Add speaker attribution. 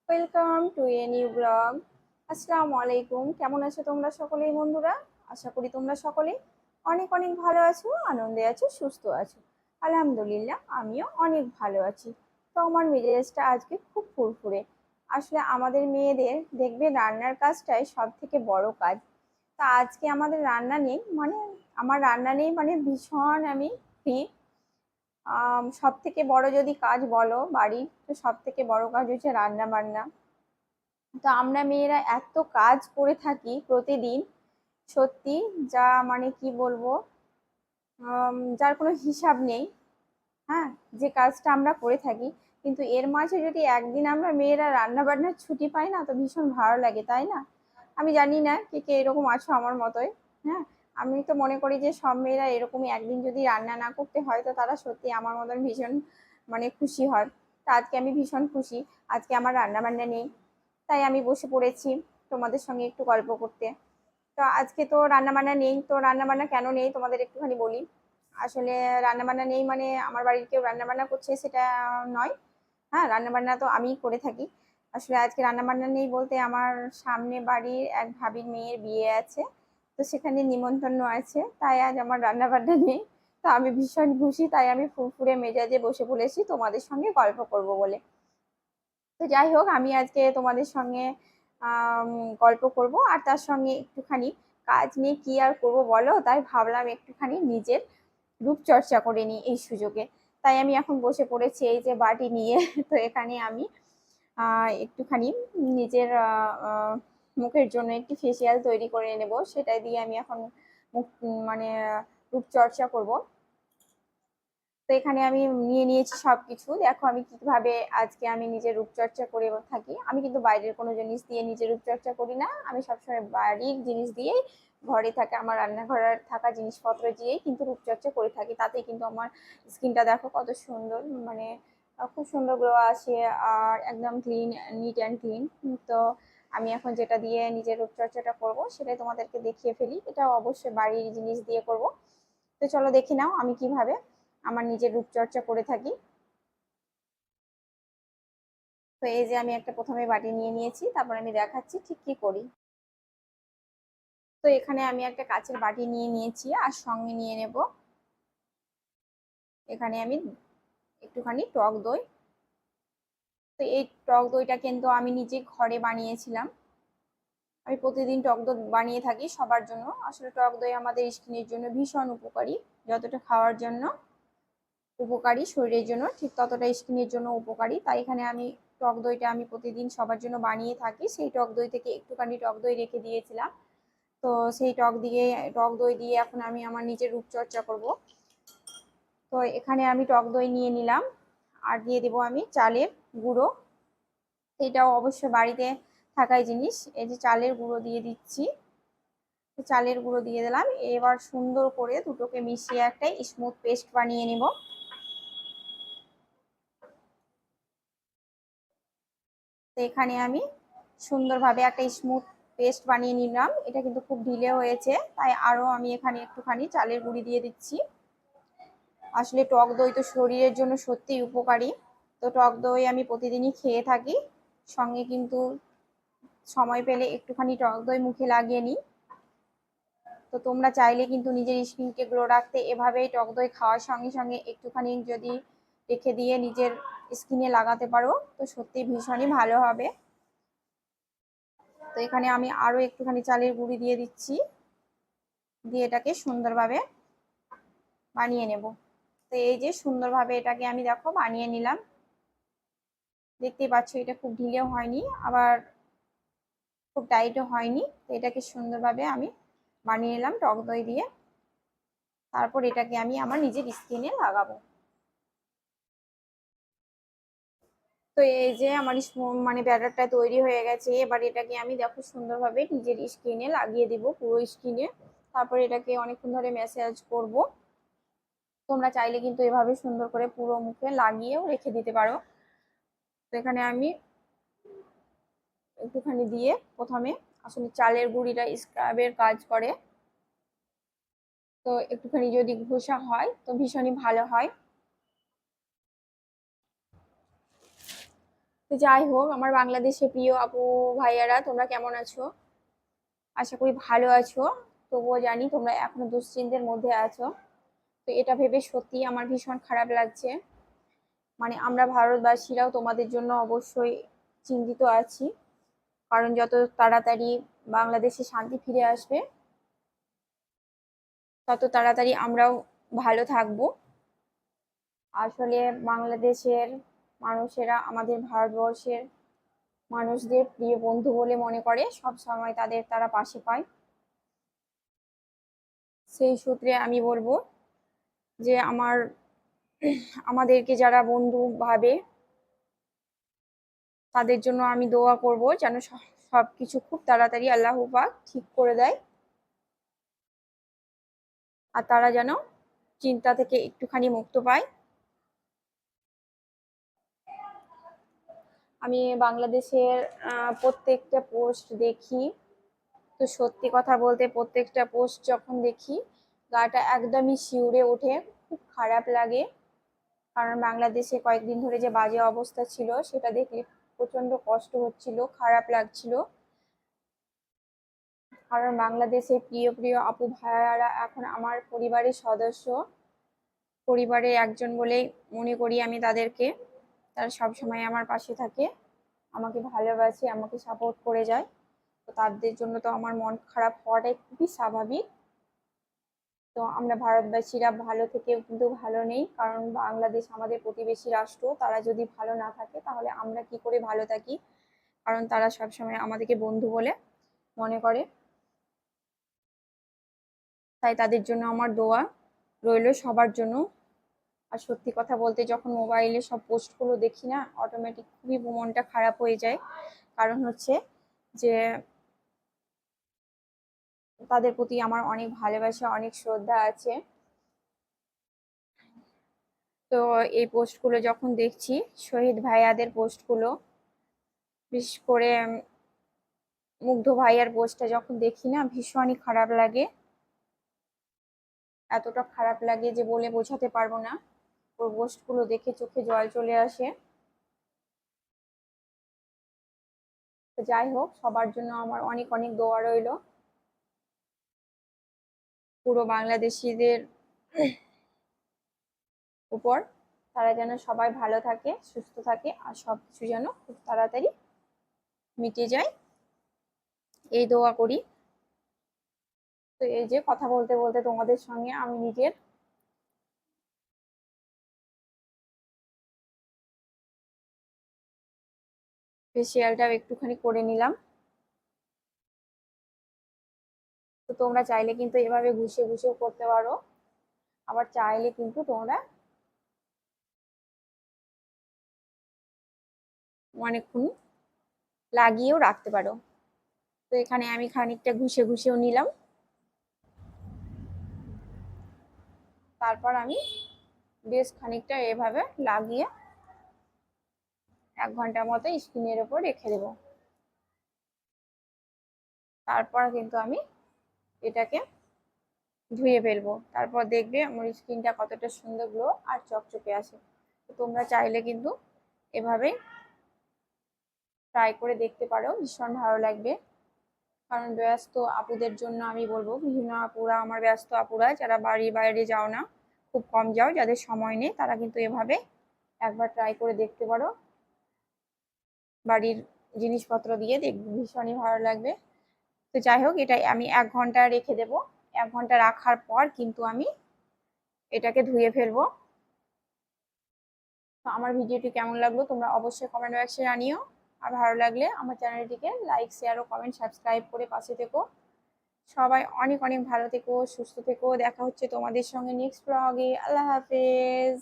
Speaker 1: Welcome to a new blog. আসসালামু আলাইকুম। কেমন আছো তোমরা সকলেই বন্ধুরা? আশা করি তোমরা সকলেই অনেক অনেক ভালো আছো, আনন্দে আছো, সুস্থ আছো। আলহামদুলিল্লাহ, আমিও অনেক ভালো আছি। তো আমার মেজাজটা আজকে খুব ফুরফুরে। আসলে আমাদের মেয়েদের দেখবে রান্নার কাজটাই সব থেকে বড় কাজ। তা আজকে আমাদের রান্না নেই, মানে আমার রান্না নেই, মানে ভীষণ আমি ফ্রি। সব থেকে বড় যদি কাজ বলো বাড়ির, তো সব থেকে বড় কাজ হচ্ছে রান্না বান্না। তো আমরা মেয়েরা এত কাজ করে থাকি প্রতিদিন, সত্যি যা মানে কি বলবো, যার কোনো হিসাব নেই। হ্যাঁ, যে কাজটা আমরা করে থাকি, কিন্তু এর মাঝে যদি একদিন আমরা মেয়েরা রান্না বান্নার ছুটি পাই না, তো ভীষণ ভালো লাগে, তাই না? আমি জানি না কে কে এরকম আছো আমার মতোই। হ্যাঁ, আমি তো মনে করি যে সব মেয়েরা এরকমই, একদিন যদি রান্না না করতে হয় তো তারা সত্যি আমার মতন ভীষণ মানে খুশি হয়। তো আজকে আমি ভীষণ খুশি, আজকে আমার রান্না বান্না নেই, তাই আমি বসে পড়েছি তোমাদের সঙ্গে একটু গল্প করতে। তো আজকে তো রান্না বান্না নেই, তো রান্না বান্না কেন নেই তোমাদের একটুখানি বলি। আসলে রান্না বান্না নেই মানে আমার বাড়ির কেউ রান্না বান্না করছে সেটা নয়। হ্যাঁ, রান্না বান্না তো আমিই করে থাকি। আসলে আজকে রান্না বান্না নেই বলতে, আমার সামনে বাড়ির এক ভাবির মেয়ের বিয়ে আছে, তো সেখানে নিমন্ত্রণ আছে, তাই আজ আমার রান্না বান্না নেই। তো আমি ভীষণ খুশি, তাই আমি ফুরফুরে মেজাজে বসে পড়েছি তোমাদের সঙ্গে গল্প করব বলে। তো যাই হোক, আমি আজকে তোমাদের সঙ্গে আম, গল্প করব, আর তার সঙ্গে একটুখানি কাজ নিয়ে কি আর করব বলো, তাই ভাবলাম একটুখানি নিজের রূপচর্চা করে নিই এই সুযোগে। তাই আমি এখন বসে পড়েছি এই যে বাটি নিয়ে। তো এখানে আমি একটুখানি নিজের মুখের জন্য একটি ফেসিয়াল তৈরি করে নেব, সেটা দিয়ে আমি এখন মুখ মানে রূপচর্চা করব। তো এখানে আমি নিয়ে নিয়েছি সবকিছু, দেখো আমি কিভাবে আজকে আমি নিজের রূপচর্চা করে থাকি। আমি কিন্তু বাইরের কোনো জিনিস দিয়ে নিজের রূপচর্চা করি না, আমি সবসময় বাড়ির জিনিস দিয়েই, ঘরে থাকা আমার রান্নাঘরে থাকা জিনিসপত্র দিয়েই কিন্তু রূপচর্চা করে থাকি। তাতে কিন্তু আমার স্কিনটা দেখো কত সুন্দর, মানে খুব সুন্দর গ্লো আসে, আর একদম ক্লিন, নিট অ্যান্ড ক্লিন। তো আমি এখন যেটা দিয়ে নিজের রূপচর্চাটা করব সেটাই তোমাদেরকে দেখিয়ে ফেলি, এটা অবশ্যই বাড়ির জিনিস দিয়ে করব। তো চলো দেখে নাও আমি কিভাবে আমার নিজের রূপচর্চা করে থাকি। তো এই যে আমি একটা প্রথমে বাটি নিয়ে নিয়েছি, তারপর আমি দেখাচ্ছি ঠিক কি করি। তো এখানে আমি একটা কাচের বাটি নিয়ে নিয়েছি, আর সঙ্গে নিয়ে নেব এখানে আমি একটুখানি টক দই। তো এই টক দইটা কিন্তু আমি নিজে ঘরে বানিয়েছিলাম। আমি প্রতিদিন টক দই বানিয়ে থাকি সবার জন্য। আসলে টক দই আমাদের স্কিনের জন্য ভীষণ উপকারী, যতটা খাওয়ার জন্য উপকারী শরীরের জন্য, ঠিক ততটা স্কিনের জন্য উপকারী। তাই এখানে আমি টক দইটা আমি প্রতিদিন সবার জন্য বানিয়ে থাকি। সেই টক দই থেকে একটুখানি টক দই রেখে দিয়েছিলাম। তো সেই টক দই দিয়ে এখন আমি আমার নিজের রূপচর্চা করব। তো এখানে আমি টক দই নিয়ে নিলাম, আর দিয়ে দেবো আমি চালের গুঁড়ো। এটাও অবশ্যই বাড়িতে থাকাই জিনিস, এই যে চালের গুঁড়ো দিয়ে দিচ্ছি। চালের গুঁড়ো দিয়ে দিলাম, এবার সুন্দর করে দুটোকে মিশিয়ে একটা স্মুথ পেস্ট বানিয়ে নেব। তো এখানে আমি সুন্দরভাবে একটা স্মুথ পেস্ট বানিয়ে নিলাম। এটা কিন্তু খুব ঢিলে হয়েছে, তাই আরো আমি এখানে একটুখানি চালের গুঁড়ি দিয়ে দিচ্ছি। আসলে টক দই তো শরীরের জন্য সত্যিই উপকারী। তো টক দই আমি প্রতিদিনই খেয়ে থাকি, সঙ্গে কিন্তু সময় পেলে একটুখানি টক দই মুখে লাগিয়ে নিই। তো তোমরা চাইলে কিন্তু নিজের স্কিনকে গ্লো রাখতে এভাবেই টক দই খাওয়ার সঙ্গে সঙ্গে একটুখানি যদি রেখে দিয়ে নিজের স্কিনে লাগাতে পারো, তো সত্যি ভীষণই ভালো হবে। তো এখানে আমি আরো একটুখানি চালের গুঁড়ি দিয়ে দিচ্ছি, দিয়ে এটাকে সুন্দরভাবে বানিয়ে নেব। তো এই যে সুন্দরভাবে এটাকে আমি দেখো বানিয়ে নিলাম। দেখতেই পাচ্ছ এটা খুব ঢিলেও হয়নি, আবার খুব টাইটও হয়নি। তো এটাকে সুন্দরভাবে আমি বানিয়ে নিলাম টক দই দিয়ে। তারপর এটাকে আমি আমার নিজের স্কিনে লাগাবো। তো এই যে আমার মানে ব্যাটারটা তৈরি হয়ে গেছে, এবার এটাকে আমি দেখো সুন্দরভাবে নিজের স্কিনে লাগিয়ে দিব, পুরো স্কিনে। তারপর এটাকে অনেকক্ষণ ধরে ম্যাসাজ করব। তোমরা চাইলে কিন্তু এভাবে সুন্দর করে পুরো মুখে লাগিয়েও রেখে দিতে পারো। তো এখানে আমি একটুখানি দিয়ে প্রথমে, আসলে চালের গুঁড়িটা স্ক্রাবের কাজ করে, তো একটুখানি যদি ঘষা হয় তো ভীষণই ভালো হয়। তো যাই হোক, আমার বাংলাদেশে প্রিয় আপু ভাইয়ারা, তোমরা কেমন আছো? আশা করি ভালো আছো। তবুও জানি তোমরা এখনো দুশ্চিন্তার মধ্যে আছো। তো এটা ভেবে সত্যি আমার ভীষণ খারাপ লাগছে। মানে আমরা ভারতবাসীরাও তোমাদের জন্য অবশ্যই চিন্তিত আছি। কারণ যত তাড়াতাড়ি বাংলাদেশে শান্তি ফিরে আসবে, তত তাড়াতাড়ি আমরাও ভালো থাকবো। আসলে বাংলাদেশের মানুষেরা আমাদের ভারতবর্ষের মানুষদের প্রিয় বন্ধু বলে মনে করে, সব সময় তারা পাশে পায়। সেই সূত্রে আমি বলবো যে আমাদেরকে যারা বন্ধু ভাবে, তাদের জন্য আমি দোয়া করব যেন সবকিছু খুব তাড়াতাড়ি আল্লাহ পাক ঠিক করে দেয়, আর তারা যেন চিন্তা থেকে একটুখানি মুক্ত পায়। আমি বাংলাদেশের প্রত্যেকটা পোস্ট দেখি। তো সত্যি কথা বলতে, প্রত্যেকটা পোস্ট যখন দেখি গাটা একদমই শিউরে ওঠে, খুব খারাপ লাগে। কারণ বাংলাদেশে কয়েকদিন ধরে যে বাজে অবস্থা ছিল, সেটা দেখলে প্রচন্ড কষ্ট হচ্ছিল, খারাপ লাগছিল। কারণ বাংলাদেশের প্রিয় প্রিয় আপু ভাইয়ারা এখন আমার পরিবারের সদস্য, পরিবারে একজন বলেই মনে করি আমি তাদেরকে। তারা সবসময় আমার পাশে থাকে, আমাকে ভালোবাসে, আমাকে সাপোর্ট করে যায়। তো তাদের জন্য তো আমার মন খারাপ হওয়াটাই খুবই স্বাভাবিক। তো আমরা ভারতবাসীরা ভালো থেকেও কিন্তু ভালো নেই, কারণ বাংলাদেশ আমাদের প্রতিবেশী রাষ্ট্র। তারা যদি ভালো না থাকে তাহলে আমরা কি করে ভালো থাকি? কারণ তারা সবসময় আমাদেরকে বন্ধু বলে মনে করে। তাই তাদের জন্য আমার দোয়া রইল সবার জন্য। আর সত্যি কথা বলতে, যখন মোবাইলে সব পোস্টগুলো দেখি না, অটোমেটিক খুবই মনটা খারাপ হয়ে যায়। কারণ হচ্ছে যে তাদের প্রতি আমার অনেক ভালোবাসা, অনেক শ্রদ্ধা আছে। তো এই পোস্টগুলো যখন দেখছি, শহীদ ভাইয়াদের পোস্টগুলো, বিশেষ করে মুগ্ধ ভাইয়ার পোস্টটা যখন দেখি না, ভীষণই খারাপ লাগে। এতটা খারাপ লাগে যে বলে বোঝাতে পারবো না। ওর পোস্টগুলো দেখে চোখে জল চলে আসে। তো যাই হোক, সবার জন্য আমার অনেক অনেক দোয়া রইল। পুরো বাংলাদেশিদের উপর, তারা যেন সবাই ভালো থাকে, সুস্থ থাকে, আর সবকিছু যেন খুব তাড়াতাড়ি মিটে যায়, এই দোয়া করি। তো এই যে কথা বলতে বলতে তোমাদের সঙ্গে আমি নিজের ফেসিয়ালটাও একটুখানি করে নিলাম। তো তোমরা চাইলে কিন্তু এভাবে ঘুষে ঘুষেও করতে পারো, আবার চাইলে কিন্তু তোমরা অনেকক্ষণ লাগিয়েও রাখতে পারো। তো এখানে আমি খানিকটা ঘুষে ঘুষেও নিলাম। তারপর আমি বেশ খানিকটা এভাবে লাগিয়ে 1 ঘন্টার মতো স্কিনের উপর রেখে দেবো। তারপর কিন্তু আমি এটাকে ধুয়ে ফেলবো। তারপর দেখবে আমার স্কিনটা কতটা সুন্দর গ্লো আর চকচকে আসে। তো তোমরা চাইলে কিন্তু এভাবে ট্রাই করে দেখতে পারো, ভীষণ ভালো লাগবে। কারণ ব্যস্ত আপুদের জন্য আমি বলবো, বিভিন্ন আপুরা, আমার ব্যস্ত আপুরা যারা বাড়ির বাইরে যাও না, খুব কম যাও, যাদের সময় নেই, তারা কিন্তু এভাবে একবার ট্রাই করে দেখতে পারো। বাড়ির জিনিসপত্র দিয়ে দেখবে ভীষণই ভালো লাগবে। তো যাই হোক, এটা আমি 1 ঘন্টা রেখে দেবো। 1 ঘন্টা রাখার পর কিন্তু আমি এটাকে ধুয়ে ফেলবো। তো আমার ভিডিওটি কেমন লাগলো তোমরা অবশ্যই কমেন্ট বক্সে জানিও। আর ভালো লাগলে আমার চ্যানেলটিকে লাইক, শেয়ার ও কমেন্ট, সাবস্ক্রাইব করে পাশে থেকো। সবাই অনেক অনেক ভালো থেকো, সুস্থ থেকো। দেখা হচ্ছে তোমাদের সঙ্গে নেক্সট ব্লগে। আল্লাহ হাফেজ।